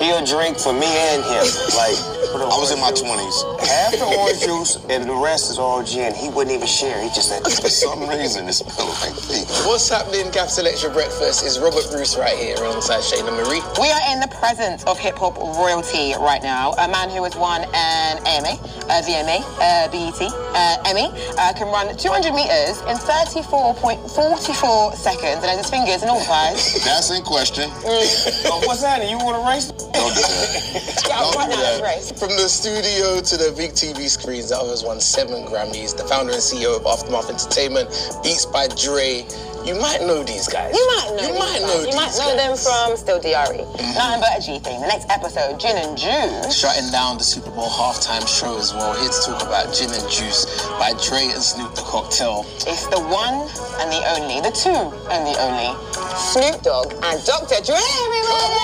He'll drink for me and him. Like, I was in my 20s. Half the orange juice and the rest is all gin. He wouldn't even share. He just said, for some reason, it smelled like feet. What's happening, Capital Extra Breakfast? Is Robert Bruce right here alongside Shayna Marie. We are in the presence of hip-hop royalty right now. A man who has won an AMA, VMA, BET, Emmy, can run 200 meters in 34.44 seconds and has his fingers in all the pies. That's in question. what's that? You want to race? Don't do that. Right now, let's race. From the studio to the big TV screens, that has won 7 Grammys. The founder and CEO of Aftermath Entertainment, Beats by Dre. You might know these guys. You might know them from Still DRE. Nothing but a G thing. The next episode, Gin and Juice. Shutting down the Super Bowl halftime show as well. Here to talk about Gin and Juice by Dre and Snoop the Cocktail. It's the one and the only, the two and the only, Snoop Dogg and Dr. Dre, everybody!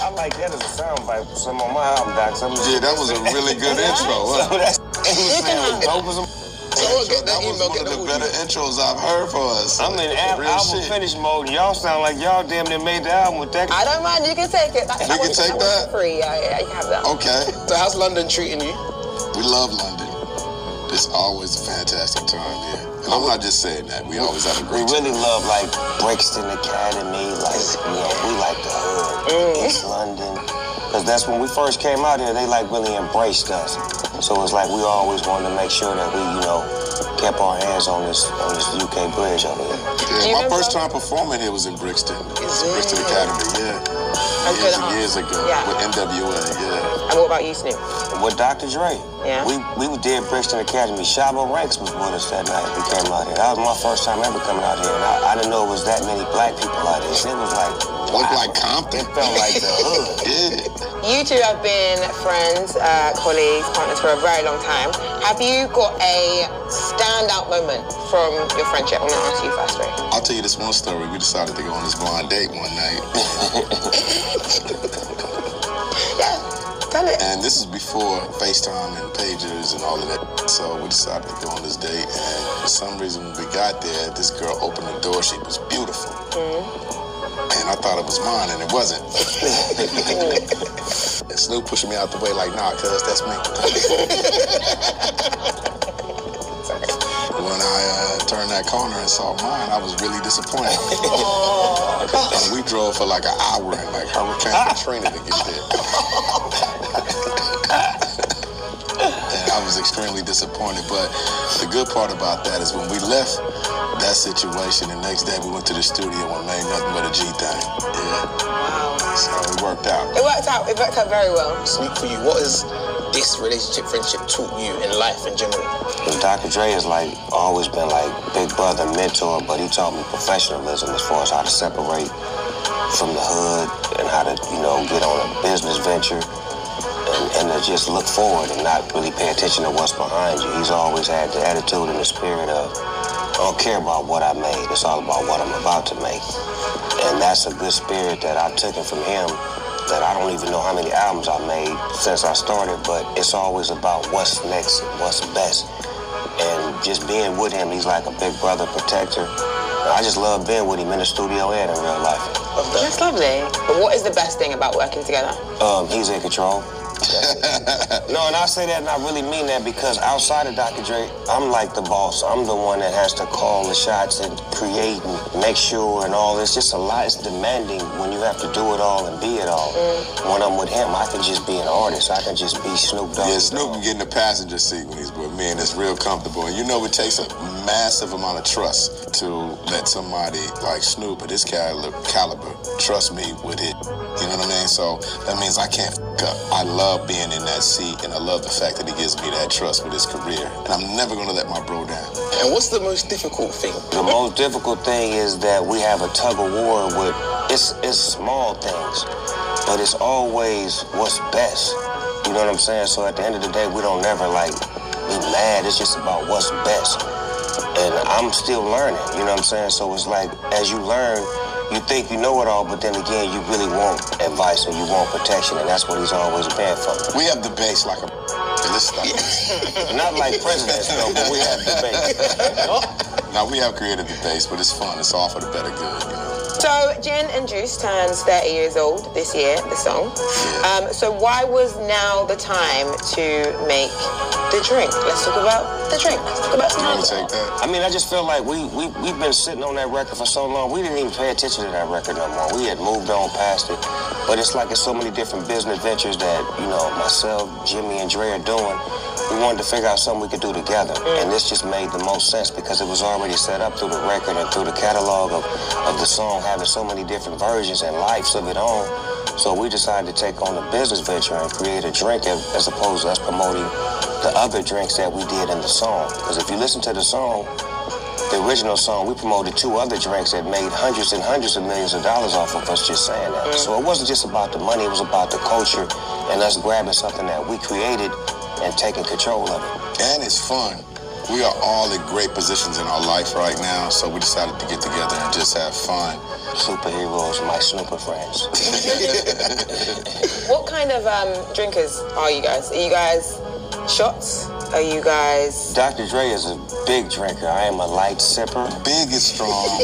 I like that as a soundbite for some on my album, Doc. Yeah, that was a really good intro. So that's dope as a... Get that email, one of the better intros I've heard for us. I'm in album finish mode. Y'all sound like y'all damn near made the album with that. I don't mind, you can take it. You can take that? Free, yeah, you can have that. Okay. So how's London treating you? We love London. It's always a fantastic time here. And I'm not just saying that. We always have a great time. We really love, like, Brixton Academy. Like, we like the hood, East London. Because that's when we first came out here, they, like, really embraced us. So it's like we always wanted to make sure that we, kept our hands on this UK bridge over here. Yeah, my first time performing here was in Brixton. Brixton Academy, years ago with NWA, And what about you, Snoop? With Dr. Dre. Yeah. We did Brixton Academy. Shabo Ranks was with us that night we came out here. That was my first time ever coming out here. And I didn't know it was that many black people out here. It was like, looked like Compton. It felt like the hood. You two have been friends, colleagues, partners for a very long time. Have you got a standout moment from your friendship? I'm going to ask you first, Ray. I'll tell you this one story. We decided to go on this blind date one night. Yeah, tell it. And this is before FaceTime and pagers and all of that. So we decided to go on this date. And for some reason, when we got there, this girl opened the door. She was beautiful. And I thought it was mine, and it wasn't. And Snoop pushing me out the way like, nah, cuz, that's me. When I turned that corner and saw mine, I was really disappointed. And we drove for like an hour in like Hurricane Katrina to get there. And I was extremely disappointed, but the good part about that is when we left that situation, the next day we went to the studio and made nothing but a G thing. Yeah. Wow. So it worked out. It worked out very well. Snoop, for you, what has this relationship, friendship taught you in life in general? Dr. Dre has always been like big brother, mentor, but he taught me professionalism as far as how to separate from the hood and how to, get on a business venture and to just look forward and not really pay attention to what's behind you. He's always had the attitude and the spirit of, I don't care about what I made, it's all about what I'm about to make. And that's a good spirit that I took it from him, that I don't even know how many albums I made since I started, but it's always about what's next, what's best. And just being with him, he's like a big brother protector. I just love being with him in the studio and in real life. That's lovely. But what is the best thing about working together? He's in control. No, and I say that and I really mean that because outside of Dr. Dre, I'm like the boss. I'm the one that has to call the shots and create and make sure and all. It's just a lot. It's demanding when you have to do it all and be it all. When I'm with him, I can just be an artist. I can just be Snoop Dogg. Yeah, Snoop can get in the passenger seat when he's with me, and it's real comfortable. And it takes a massive amount of trust to let somebody like Snoop at his caliber trust me with it. You know what I mean? So that means I can't f*** up. I love being in that seat, and I love the fact that he gives me that trust with his career. And I'm never going to let my bro down. And what's the most difficult thing? The most difficult thing is that we have a tug of war with, it's small things, but it's always what's best. You know what I'm saying? So at the end of the day, we don't never be mad. It's just about what's best. And I'm still learning, you know what I'm saying? So it's like, as you learn, you think you know it all, but then again, you really want advice and you want protection, and that's what he's always been for. We have the base like a Not like presidents, though, but we have the base. Now, we have created the base, but it's fun. It's all for the better good, So, Gin and Juice turns 30 years old this year, the song. So why was now the time to make the drink? Let's talk about the drink. Let's talk about You want to take that? I mean, I just feel like we've been sitting on that record for so long. We didn't even pay attention to that record no more. We had moved on past it. But it's like it's so many different business ventures that, you know, myself, Jimmy, and Dre are doing. We wanted to figure out something we could do together. And this just made the most sense because it was already set up through the record and through the catalog of the song having so many different versions and lives of it on. So we decided to take on a business venture and create a drink as opposed to us promoting the other drinks that we did in the song. Because if you listen to the song, the original song, we promoted 2 other drinks that made hundreds and hundreds of millions of dollars off of us just saying that. So it wasn't just about the money, it was about the culture and us grabbing something that we created and taking control of it. And it's fun. We are all in great positions in our life right now, so we decided to get together and just have fun. Superheroes, my snooper friends. What kind of drinkers are you guys? Are you guys shots? Are you guys... Dr. Dre is a big drinker. I am a light sipper. Big is strong.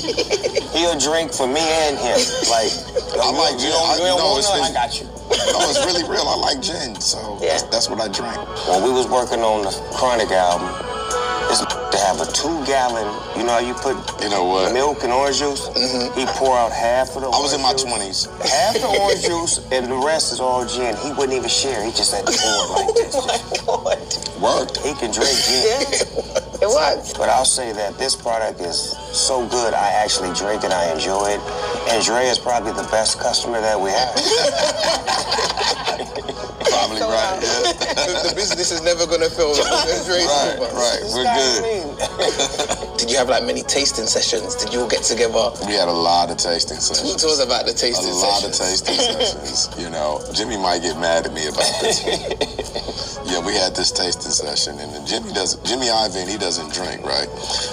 He'll drink for me and him. Like, I like gin. I got you. No, it's really real. I like gin, so that's what I drink. When we was working on the Chronic album, it's to have a 2-gallon, you know how you put milk and orange juice? He pour out half of the I was in my juice, 20s. Half the orange juice and the rest is all gin. He wouldn't even share. He just had to pour it like this. Oh my God. Worked. He can drink gin. Yeah, it works. But I'll say that this product is so good, I actually drink it, I enjoy it. And Dre is probably the best customer that we have. Probably right, The business is never going to fail. Right, we're good. Did you have like many tasting sessions? Did you all get together? We had a lot of tasting sessions. Talk to us about the tasting sessions. A lot of tasting sessions. You know, Jimmy might get mad at me about this. Yeah, we had this tasting session, and Jimmy Ivan, he doesn't drink, right?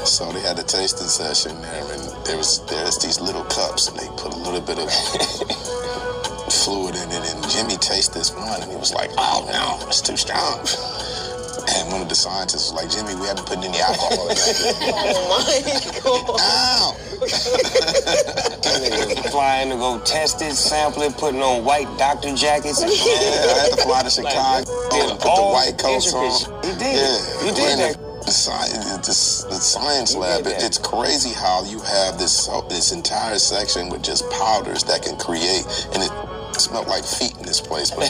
So they had a tasting session there, and there's these little cups, and they put a little bit of fluid in it, and Jimmy tasted this one, and he was like, "Oh no, it's too strong." And one of the scientists was like, "Jimmy, we haven't put any alcohol in it." Oh my God. Ow! Flying to go test it, sample it, putting on white doctor jackets. Yeah, I had to fly to Chicago and put the white coats on. He did. Yeah, You did that. The science lab, it's crazy how you have this entire section with just powders that can create, and it smelled like feet in this place, but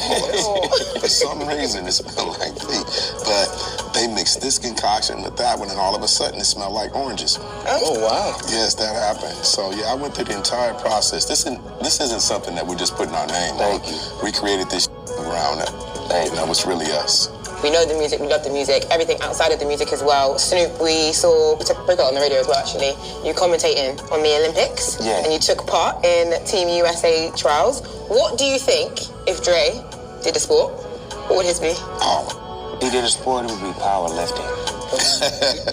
for some reason it smelled like feet. But they mixed this concoction with that one, and all of a sudden it smelled like oranges. Oh wow! Yes, that happened. So yeah, I went through the entire process. This isn't something that we're just putting our name on. Thank you. We created this ground up. Thank you know, it's really us. We know the music, we love the music, everything outside of the music as well. Snoop, we got on the radio as well, actually. You commentating on the Olympics. Yeah. And you took part in Team USA trials. What do you think if Dre did a sport? What would his be? Oh, he did a sport, it would be powerlifting.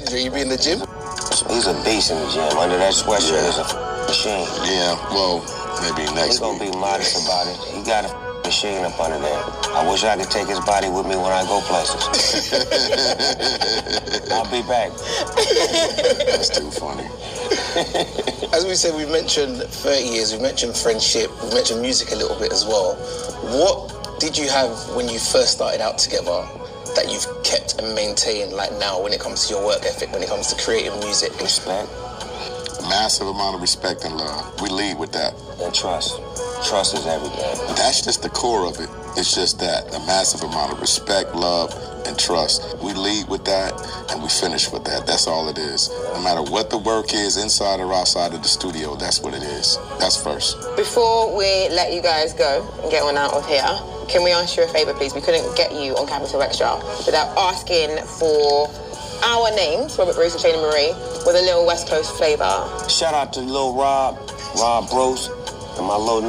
Dre, you be in the gym? He's a beast in the gym. Under that sweatshirt is a machine. Yeah, well, maybe next He's gonna week. be modest about it. He got a machine up under there. I wish I could take his body with me when I go places. I'll be back. That's too funny. As we said, we mentioned 30 years, we mentioned friendship, we mentioned music a little bit as well. What did you have when you first started out together that you've kept and maintained like now when it comes to your work ethic, when it comes to creating music? Respect. Massive amount of respect and love. We lead with that. And trust. Trust is everything. That's just the core of it. It's just that, a massive amount of respect, love, and trust. We lead with that, and we finish with that. That's all it is. No matter what the work is, inside or outside of the studio, that's what it is. That's first. Before we let you guys go and get on out of here, can we ask you a favor, please? We couldn't get you on Capital Extra without asking for our names, Robert Bruce and Shayna Marie, with a little West Coast flavor. Shout out to Lil Rob Bruce, and my little